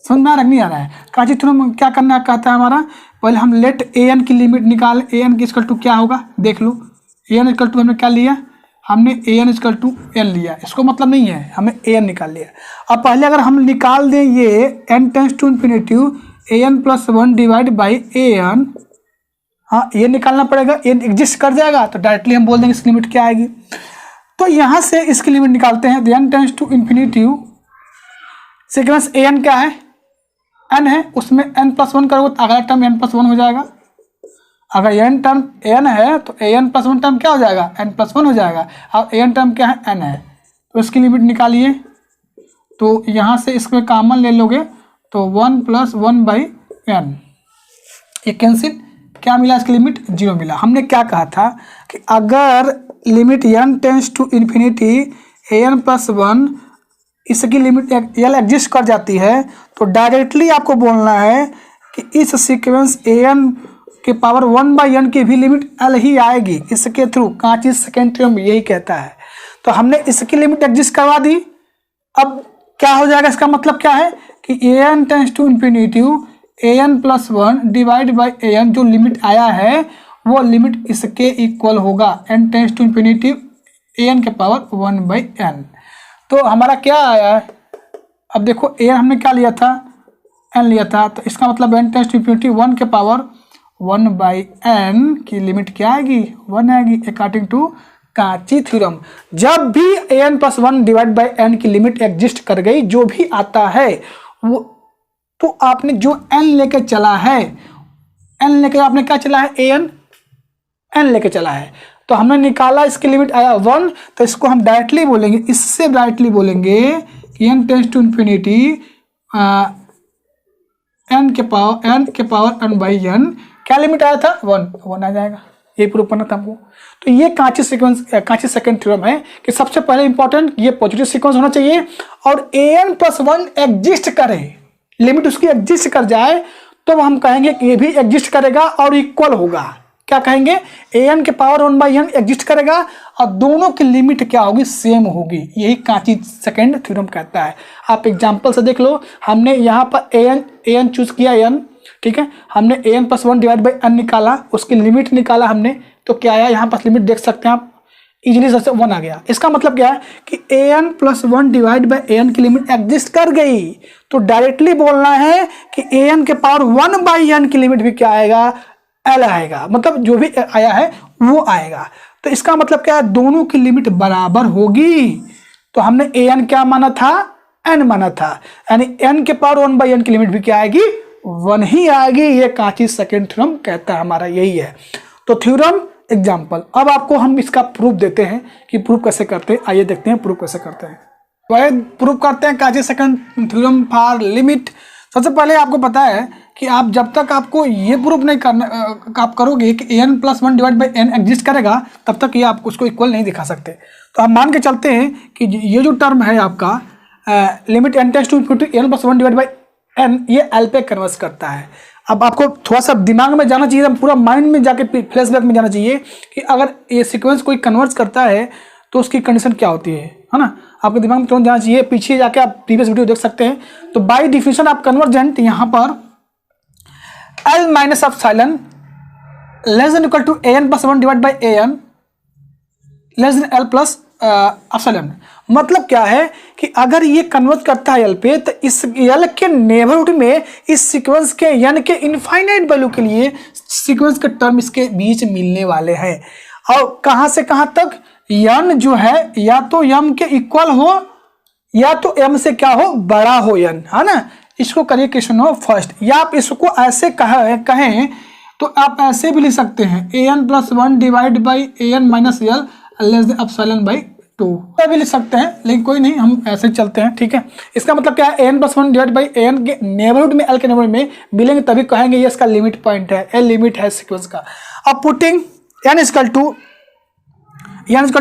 S1: समझ में नहीं आ रहा है? काची थ्योरम क्या करना कहता है हमारा, पहले हम लेट ए एन की लिमिट निकाल, ए एन की इक्वल टू क्या होगा देख लो। ए एन इक्वल टू हमने क्या लिया, हमने a N equal to N लिया, इसको मतलब नहीं है, हमें ए एन निकाल लिया। अब पहले अगर हम निकाल दें ये n tends to infinity a n plus 1 divide by a n, हाँ ये निकालना पड़ेगा, एन एग्जिस्ट कर जाएगा तो डायरेक्टली हम बोल देंगे इसकी लिमिट क्या आएगी। तो यहाँ से इसकी लिमिट निकालते हैं, n tends to infinity sequence A n क्या है, एन है, उसमें एन प्लस 1 करोगे तो अगला टर्म एन प्लस 1 हो जाएगा। अगर एन टर्म एन है तो ए एन प्लस 1 टर्म क्या हो जाएगा, एन प्लस 1 हो जाएगा। और ए एन टर्म क्या है, एन है, तो इसकी लिमिट निकालिए। तो यहाँ से इसमें कॉमन ले लोगे तो 1 प्लस 1/n, ये कैंसिल, क्या मिला इसकी लिमिट 0 मिला। हमने क्या कहा था कि अगर limit n tends to infinity a n plus 1 इसकी लिमिट एल एग्जिस्ट कर जाती है तो डायरेक्टली आपको बोलना है कि इस सीक्वेंस ए एन के पावर 1/n की भी लिमिट एल ही आएगी इसके थ्रू। काची सेकंड थ्योरम यही कहता है। तो हमने इसकी लिमिट एग्जिस्ट करवा दी। अब क्या हो जाएगा, इसका मतलब क्या है कि a n tends to infinity a n plus 1 divide by a n जो लिमिट आया है वो लिमिट इसके इक्वल होगा, n tends to infinity a n के पावर 1/n। तो हमारा क्या आया है, अब देखो ए एन हमने क्या लिया था, एन लिया था, तो इसका मतलब एन टेंस टू इन्फिनिटी 1 के पावर 1/n की लिमिट क्या आएगी, 1 आएगी अकॉर्डिंग टू काची थ्योरम। जब भी a n plus 1 divide by n की लिमिट एग्जिस्ट कर गई, जो भी आता है वो, तो आपने जो n लेके चला है, n लेके आपने क्या चला है, n लेके चला है, तो हमने निकाला इसकी लिमिट आया 1, तो इसको हम डायरेक्टली बोलेंगे, इससे डायरेक्टली बोलेंगे कि n tends to infinity n के पावर n/n क्या लिमिट आया था, 1 आ जाएगा। ये प्रूव करना था हमको। तो ये काची सेकंड थ्योरम है कि सबसे पहले इंपॉर्टेंट ये पॉजिटिव सीक्वेंस होना चाहिए और an प्लस 1 एग्जिस्ट करे, लिमिट उसकी एग्जिस्ट कर जाए तो हम कहेंगे कि ये भी एग्जिस्ट करेगा और इक्वल होगा। क्या कहेंगे, ए एन के पावर 1/n एग्जिस्ट करेगा और दोनों की लिमिट क्या होगी, सेम होगी। यही काची सेकंड थ्योरम कहता है। आप एग्जांपल से देख लो, हमने यहाँ पर ए एन चूज किया, एन, ठीक है, हमने a n plus 1 divide by n निकाला, उसकी लिमिट निकाला हमने, तो क्या आया, यहाँ पर लिमिट देख सकते हैं आप इजीली, सबसे 1 आ गया। इसका मतलब क्या है कि a n plus 1 divide by a n की लिमिट एग्जिस्ट कर गई, तो डायरेक्टली बोलना है कि ए एन के पावर 1/n की लिमिट भी क्या आएगा, एल आएगा, मतलब जो भी आया है वो आएगा। तो इसका मतलब क्या है, दोनों की लिमिट बराबर होगी। तो हमने ए एन क्या माना था, एन माना था, यानी एन के पावर 1/n की लिमिट भी क्या आएगी, 1 ही आएगी। ये काची सेकंड थ्योरम कहता है, हमारा यही है। तो थ्योरम एग्जाम्पल, अब आपको हम इसका प्रूफ देते हैं कि प्रूफ कैसे करते हैं। आइए देखते हैं प्रूफ कैसे करते हैं। वह प्रूफ करते हैं काची सेकंड थ्योरम फॉर लिमिट। सबसे पहले आपको पता है कि आप जब तक आपको ये प्रूफ नहीं करना, आप करोगे कि a n plus 1 divide by n exist करेगा, तब तक ये आप उसको इक्वल नहीं दिखा सकते। तो हम मान के चलते हैं कि ये जो टर्म है आपका limit N tends to infinity n plus 1 divide by n, ये एल पे कन्वर्ट करता है। अब आपको थोड़ा सा दिमाग में जाना चाहिए, पूरा माइंड में जाके फ्लैशबैक में जाना चाहिए कि अगर ये सीक्वेंस कोई कन्वर्ट करता है तो उसकी कंडीशन क्या होती है ना। आपके दिमाग में तुरंत जाना चाहिए, पीछे जाके आप प्रीवियस वीडियो देख सकते हैं। तो बाय डिफिनेशन आप कन्वर्जेंट यहाँ पर L minus epsilon less than equal to a n plus 1 divide by a n less than L plus epsilon. मतलब क्या है कि अगर ये कन्वर्ट करता है एल पे, तो इस एल के नेबरहुड में इस सीक्वेंस के एन के इनफाइनाइट वैल्यू के लिए सीक्वेंस के टर्म इसके बीच मिलने वाले हैं। और कहाँ से कहाँ तक, एन जो है या तो यम के इक्वल हो या तो m से क्या हो, बड़ा हो n, है ना, इसको करिए क्वेश्चन हो फर्स्ट। या आप इसको ऐसे कहें तो आप ऐसे भी लिख सकते हैं an+1 divide by an minus L less than epsilon by 2 भी लिख सकते हैं, लेकिन कोई नहीं, हम ऐसे ही चलते हैं, ठीक है। इसका मतलब क्या है, an+1 डिवाइड बाई an के नेबरहुड में, एल के नेबरहुड में मिलेंगे तभी कहेंगे ये इसका लिमिट पॉइंट है, एल लिमिट है सीक्वेंस का। अब पुटिंग n इक्वल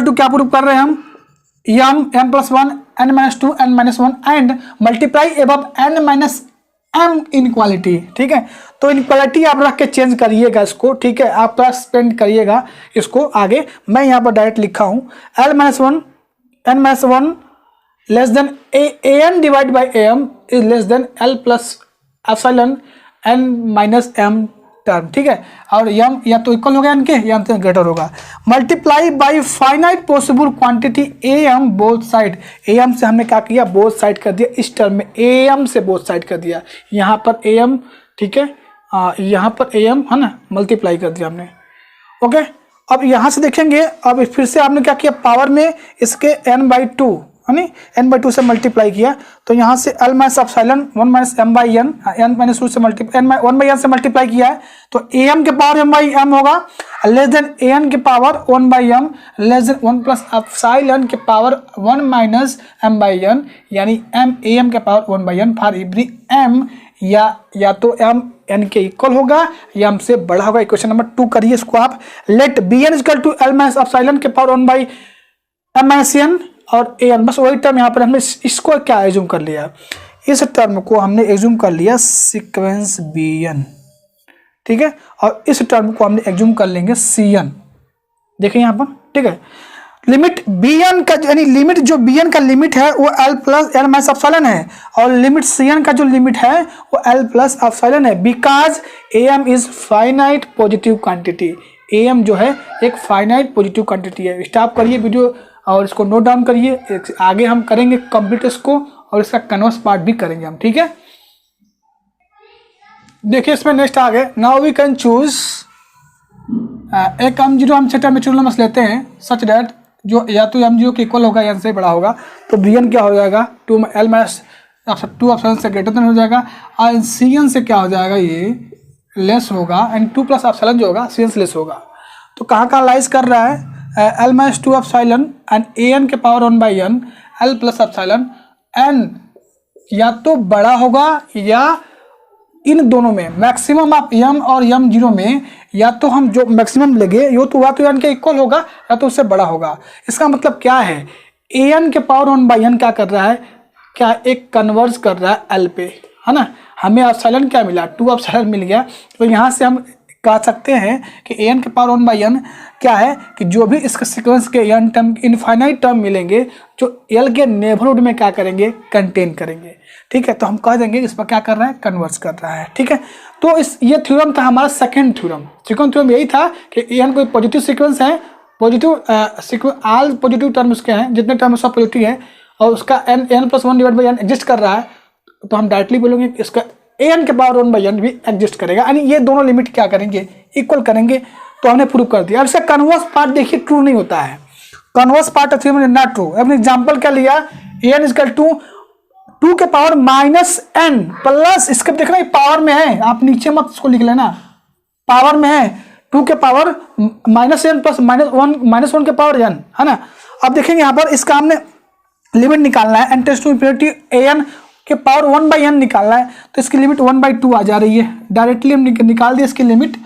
S1: टू क्या प्रूव कर रहे हैं हम, m+1 n-2 n-1 and multiply above n minus m inequality, ठीक है। तो इनक्वालिटी आप रख के चेंज करिएगा इसको, ठीक है, आप प्लस स्पेंड करिएगा इसको आगे। मैं यहाँ पर डायरेक्ट लिखा हूँ l-1 n-1 less than an divide by am is less than l plus epsilon n minus m term, ठीक है। और m या तो इक्वल होगा n के या तो ग्रेटर होगा। Multiply by finite possible quantity am both side, am से हमने क्या किया, बोथ साइड कर दिया, इस टर्म में am से बोथ साइड कर दिया, यहाँ पर am, ठीक है, यहाँ पर am है ना, मल्टीप्लाई कर दिया हमने, ओके। अब यहाँ से देखेंगे, अब फिर से आपने क्या किया, पावर में इसके n/2 है नी, n/2 से मल्टीप्लाई किया, तो यहाँ से l minus epsilon 1 minus m/n, n-2 से मल्टीप्लाई 1/n से मल्टीप्लाई किया है, तो am के पावर m/m होगा लेस देन an के power 1/m less than 1 plus epsilon के पावर 1 माइनस m/n, यानी am के power 1/n for every m, या तो m n के इक्वल होगा या m से बड़ा होगा। इक्वेशन नंबर 2 करिए इसको आप, let bn equal to l minus epsilon के पावर 1/m माइनस n और an, बस वही टर्म यहाँ पर हमने इसको क्या एज्यूम कर लिया, इस टर्म को हमने एज्यूम कर लिया सीक्वेंस bn, ठीक है, और इस टर्म को हमने एज्यूम कर लेंगे cn, देखिए यहाँ पर, ठीक है। लिमिट bn का यानी लिमिट जो bn का लिमिट है वो l plus l minus epsilon है, और लिमिट cn का जो लिमिट है वो l प्लस एप्सिलॉन है, because am is finite positive quantity, am जो है एक फाइनाइट पॉजिटिव क्वांटिटी है। स्टॉप करिए वीडियो और इसको नोट डाउन करिए, आगे हम करेंगे कंप्लीट इसको और इसका कन्वर्स पार्ट भी करेंगे हम, ठीक है। देखिए इसमें नेक्स्ट आ गए, नाउ वी कैन चूज एक m0 हम सेट नेचुरल नंबर्स लेते हैं सच दैट जो या तो m0 के इक्वल होगा या n से बड़ा होगा, तो bn क्या हो जाएगा, 2l माइनस 2 एप्सिलॉन से ग्रेटर देन हो जाएगा, और cn से क्या हो जाएगा, ये लेस होगा, एंड 2 प्लस एप्सिलॉन जो होगा cn से लेस होगा। तो कहाँ लाइज कर रहा है, l minus 2 epsilon and an के power 1/n l plus epsilon n या तो बड़ा होगा या इन दोनों में मैक्सिमम आप m और m0 में या तो हम जो मैक्सिमम लेंगे यो तो n के इक्वल होगा या तो उससे बड़ा होगा। इसका मतलब क्या है, an के पावर 1/n क्या कर रहा है, क्या एक कन्वर्स कर रहा है l पे, है ना। हमें एप्सिलॉन क्या मिला, 2 एप्सिलॉन मिल गया, तो यहाँ से हम कह सकते हैं कि an के पावर 1/n क्या है कि जो भी इसके सीक्वेंस के n टर्म इनफाइनाइट टर्म मिलेंगे जो l के नेबरहुड में क्या करेंगे, कंटेन करेंगे, ठीक है। तो हम कह देंगे इस पर क्या कर रहा है, कन्वर्स कर रहा है, ठीक है। तो ये थ्योरम था हमारा सेकंड थ्योरम यही था कि an कोई पॉजिटिव सीक्वेंस है, पॉजिटिव ऑल पॉजिटिव टर्म उसके हैं, जितने टर्म सब पॉजिटिव है, और उसका n+1 divide by n exist कर रहा है, तो हम डायरेक्टली बोलेंगे इसका an के पावर 1/n भी एग्जिस्ट करेगा, यानी ये दोनों लिमिट क्या करेंगे, इक्वल करेंगे। तो हमने प्रूव कर दिया। अब इसका कन्वर्स पार्ट देखिए ट्रू नहीं होता है, converse part theorem is not true. अब एग्जांपल क्या लिया, an इक्वल टू 2 के पावर माइनस n प्लस, इसका देखना पावर में है, आप नीचे मत इसको लिख लेना, पावर में है 2 के पावर माइनस n प्लस -1 के पावर n, है ना। अब देखेंगे यहाँ पर इसका हमने लिमिट निकालना है, n tends to infinity an के पावर 1/n निकालना है, तो इसकी लिमिट 1/2 आ जा रही है, डायरेक्टली हम निकाल दिए इसकी लिमिट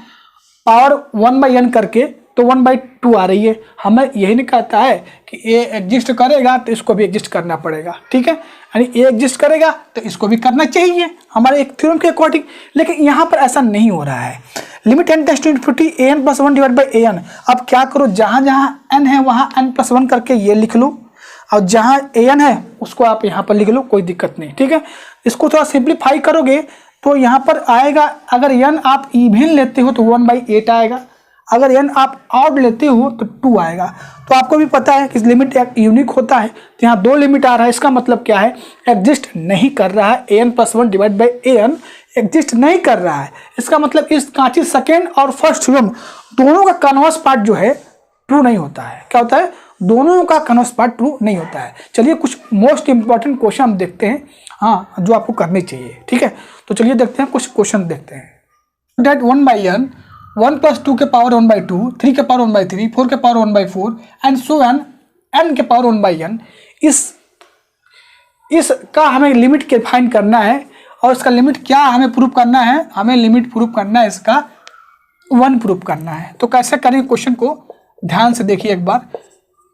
S1: पावर 1/n करके, तो 1/2 आ रही है। हमें यही नहीं कहता है कि ए एग्जिस्ट करेगा तो इसको भी एग्जिस्ट करना पड़ेगा, ठीक है, यानी ए एग्जिस्ट करेगा तो इसको भी करना चाहिए हमारे एक थ्योरम के अकॉर्डिंग, लेकिन यहाँ पर ऐसा नहीं हो रहा है। Limit n tends to infinity an+1 divide by an। अब क्या करो, जहाँ जहाँ n है वहाँ n+1 करके ये लिख लो, और जहाँ an है उसको आप यहाँ पर लिख लो, कोई दिक्कत नहीं, ठीक है। इसको थोड़ा सिंप्लीफाई करोगे तो यहाँ पर आएगा, अगर n आप इवन लेते हो तो 1/8 आएगा, अगर n आप ऑड लेते हो तो 2 आएगा। तो आपको भी पता है कि लिमिट एक यूनिक होता है, तो यहाँ 2 लिमिट आ रहा है, इसका मतलब क्या है, एग्जिस्ट नहीं कर रहा है, an+1 divide by an exist नहीं कर रहा है। इसका मतलब इस कांची सेकेंड और फर्स्ट थ्योरम दोनों का कन्वर्स पार्ट जो है ट्रू नहीं होता है, क्या होता है, दोनों का कन्वर्स पार्ट ट्रू नहीं होता है। चलिए कुछ मोस्ट इंपॉर्टेंट क्वेश्चन हम देखते हैं, हाँ, जो आपको करने चाहिए, ठीक है। तो चलिए देखते हैं, कुछ क्वेश्चन देखते हैं। डेट 1/n, 1 + 2 के पावर 1/2, 3 के पावर 1/3, 4 के power 1/4 and so n, n के पावर 1/n। इसका हमें लिमिट के फाइंड करना है, और इसका लिमिट क्या हमें प्रूव करना है, हमें लिमिट प्रूव करना है, इसका 1 प्रूव करना है। तो कैसे करेंगे क्वेश्चन को ध्यान से देखिए एक बार,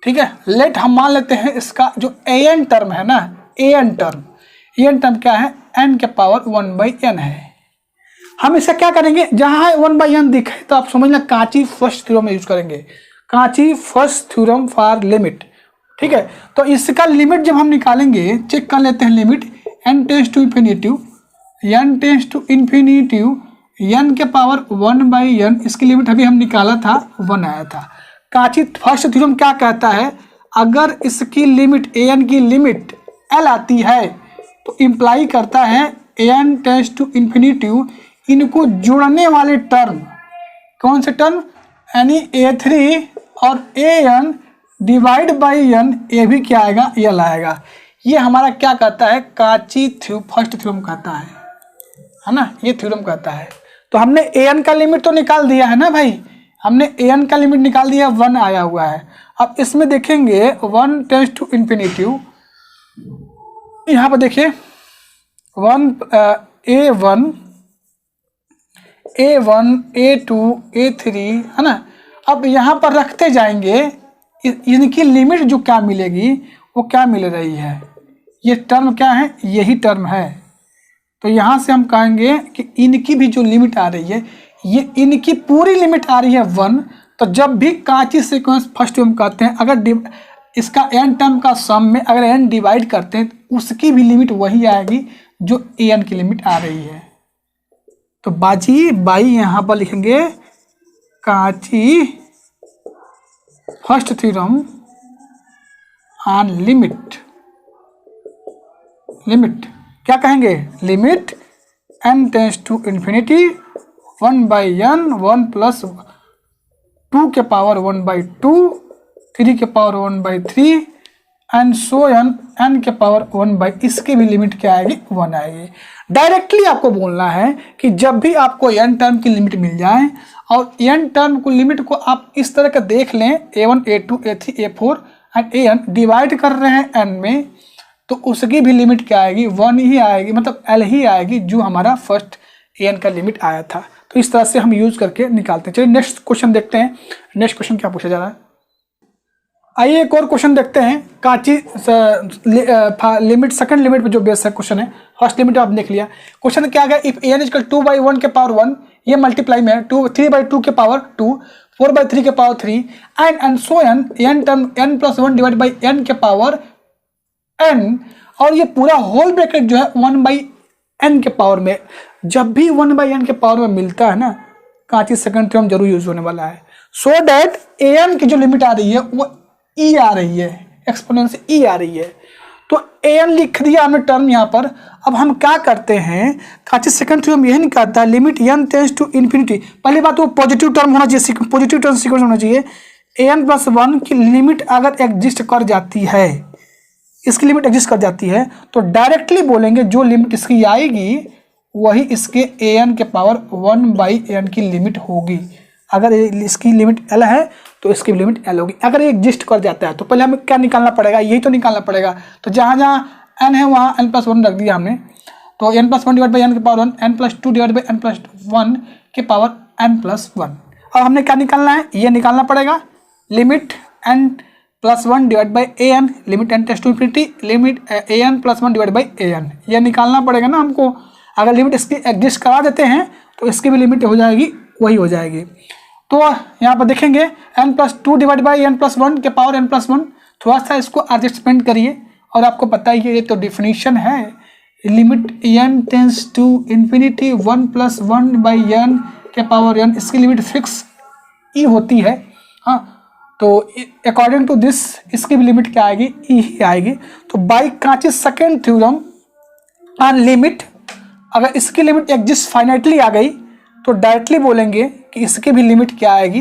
S1: ठीक है। लेट हम मान लेते हैं इसका जो an टर्म है ना, an टर्म क्या है, n के पावर 1/n है। हम इसका क्या करेंगे, जहाँ 1/n दिखे तो आप समझना कांची फर्स्ट थ्योरम यूज करेंगे, Kanchi first theorem for limit, ठीक है। तो इसका लिमिट जब हम निकालेंगे, चेक कर लेते हैं limit, n tends to infinity n के पावर 1/n, इसकी लिमिट अभी हम निकाला था, 1 आया था। कांची फर्स्ट थ्योरम क्या कहता है, अगर इसकी लिमिट an की लिमिट l आती है तो इम्प्लाई करता है n टेंस टू इन्फिनिटिव, इनको जोड़ने वाले टर्म, कौन से टर्म, यानी a3 और an डिवाइड बाई n, ये भी क्या आएगा, l आएगा। ये हमारा क्या कहता है, कांची फर्स्ट थ्योरम कहता है ना, ये थ्योरम कहता है। तो हमने an का लिमिट तो निकाल दिया है ना भाई, हमने an का लिमिट निकाल दिया, 1 आया हुआ है। अब इसमें देखेंगे 1 टेंस टू इन्फिनिटिव, यहाँ पर देखिए a1, a2, a3 है ना। अब यहाँ पर रखते जाएंगे, इनकी लिमिट जो क्या मिलेगी, वो क्या मिल रही है, ये टर्म क्या है, यही टर्म है। तो यहाँ से हम कहेंगे कि इनकी भी जो लिमिट आ रही है, ये इनकी पूरी लिमिट आ रही है 1। तो जब भी कांची सीक्वेंस फर्स्ट हम कहते हैं, अगर इसका n टर्म का सम में अगर n डिवाइड करते हैं तो उसकी भी लिमिट वही आएगी जो an की लिमिट आ रही है। तो बाई यहाँ पर लिखेंगे Cauchy first theorem on limit क्या कहेंगे, limit n tends to infinity 1/n, 1 + 2 के पावर 1/2, 3 के पावर 1/3 एंड सो n के पावर 1/, इसकी भी लिमिट क्या आएगी, 1 आएगी। डायरेक्टली आपको बोलना है कि जब भी आपको n टर्म की लिमिट मिल जाए और n टर्म को लिमिट को आप इस तरह का देख लें, a1, a2, a3, a4 and an divide कर रहे हैं n में, तो उसकी भी लिमिट क्या आएगी, 1 ही आएगी, मतलब l ही आएगी, जो हमारा फर्स्ट an का लिमिट आया था। तो इस तरह से हम यूज करके निकालते हैं। चलिए नेक्स्ट क्वेश्चन देखते हैं, नेक्स्ट क्वेश्चन क्या पूछा जा रहा है। आइए एक और क्वेश्चन देखते हैं, कांची लिमिट सेकंड लिमिट पे जो बेस है क्वेश्चन है। फर्स्ट लिमिट आप देख लिया, क्वेश्चन क्या गया, इफ an = 2/1 के पावर 1, ये मल्टीप्लाई में है, 3/2 के पावर 2, 4/3 के power 3 and so n term n + 1 divide by n के पावर n, और ये पूरा होल ब्रैकेट जो है 1/n के पावर में। जब भी 1/n के पावर में मिलता है ना, कांची सेकंड थ्योरम जरूर यूज होने वाला है। सो दैट an की जो लिमिट आ रही है वो e आ रही है, एक्सपोनेंट से e आ रही है। तो an लिख दिया हमने टर्म यहाँ पर। अब हम क्या करते हैं, कांची सेकंड थ्योरम यही नहीं कहता है limit n tends to infinity, पहली बात वो पॉजिटिव टर्म होना चाहिए, पॉजिटिव टर्म सीक्वेंस होना चाहिए। an + 1 की लिमिट अगर एग्जिस्ट कर जाती है, इसकी लिमिट एग्जिस्ट कर जाती है, तो डायरेक्टली बोलेंगे जो लिमिट इसकी आएगी वही इसके an के पावर 1/n की लिमिट होगी। अगर इसकी लिमिट l है तो इसकी लिमिट l होगी। अगर ये एग्जिस्ट कर जाता है तो पहले हमें क्या निकालना पड़ेगा, यही तो निकालना पड़ेगा। तो जहाँ जहाँ n है वहाँ n + 1 रख दिया हमने, तो n + 1 डिवाइड बाई n के power 1, n + 2 divide by n + 1 के पावर n + 1। अब हमने क्या निकालना है, ये निकालना पड़ेगा, limit n + 1 divide by an, limit n tends to infinity, limit an + 1 divide by an, ये निकालना पड़ेगा ना हमको। अगर लिमिट इसकी एग्जिस्ट करा देते हैं तो इसकी भी लिमिट हो जाएगी, वही हो जाएगी। तो यहाँ पर देखेंगे n + 2 डिवाइड बाई n + 1 के पावर n + 1, थोड़ा सा इसको एडजस्टमेंट करिए। और आपको पता ही है ये तो डिफिनीशन है, limit n tends to infinity 1 + 1/n के पावर n, इसकी लिमिट फिक्स e होती है। हाँ, तो अकॉर्डिंग टू दिस इसकी भी लिमिट क्या आएगी, e ही आएगी। तो by Kanchi second theorem on limit, अगर इसकी लिमिट एग्जिस्ट फाइनाइटली आ गई तो डायरेक्टली बोलेंगे कि इसकी भी लिमिट क्या आएगी,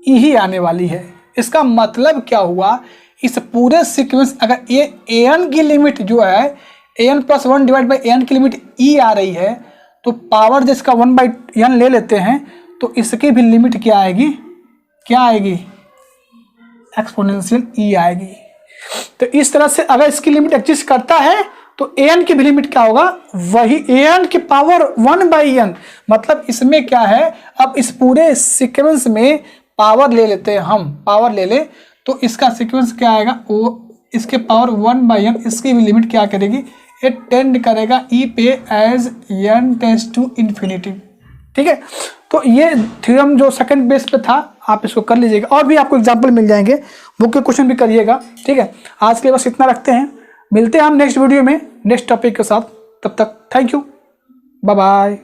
S1: ई ही आने वाली है। इसका मतलब क्या हुआ, इस पूरे सीक्वेंस अगर ये an की लिमिट जो है an+1 डिवाइड बाई an की लिमिट e आ रही है, तो पावर जिसका 1/n ले लेते हैं तो इसकी भी लिमिट क्या आएगी, क्या आएगी, एक्सपोनेंशियल e आएगी। तो इस तरह से अगर इसकी लिमिट एग्जिस्ट करता है तो an की भी लिमिट क्या होगा, वही an की पावर 1/n। मतलब इसमें क्या है, अब इस पूरे सीक्वेंस में पावर ले लेते हैं हम, पावर ले ले तो इसका सीक्वेंस क्या आएगा, वो इसके पावर 1/n, इसकी भी लिमिट क्या करेगी, ये टेंड करेगा e पे as n tends to infinity. ठीक है, तो ये थ्योरम जो सेकंड बेस पे था आप इसको कर लीजिएगा, और भी आपको एग्जांपल मिल जाएंगे, बुक के क्वेश्चन भी करिएगा। ठीक है, आज के लिए बस इतना रखते हैं, मिलते हैं हम नेक्स्ट वीडियो में नेक्स्ट टॉपिक के साथ, तब तक थैंक यू, बाय बाय।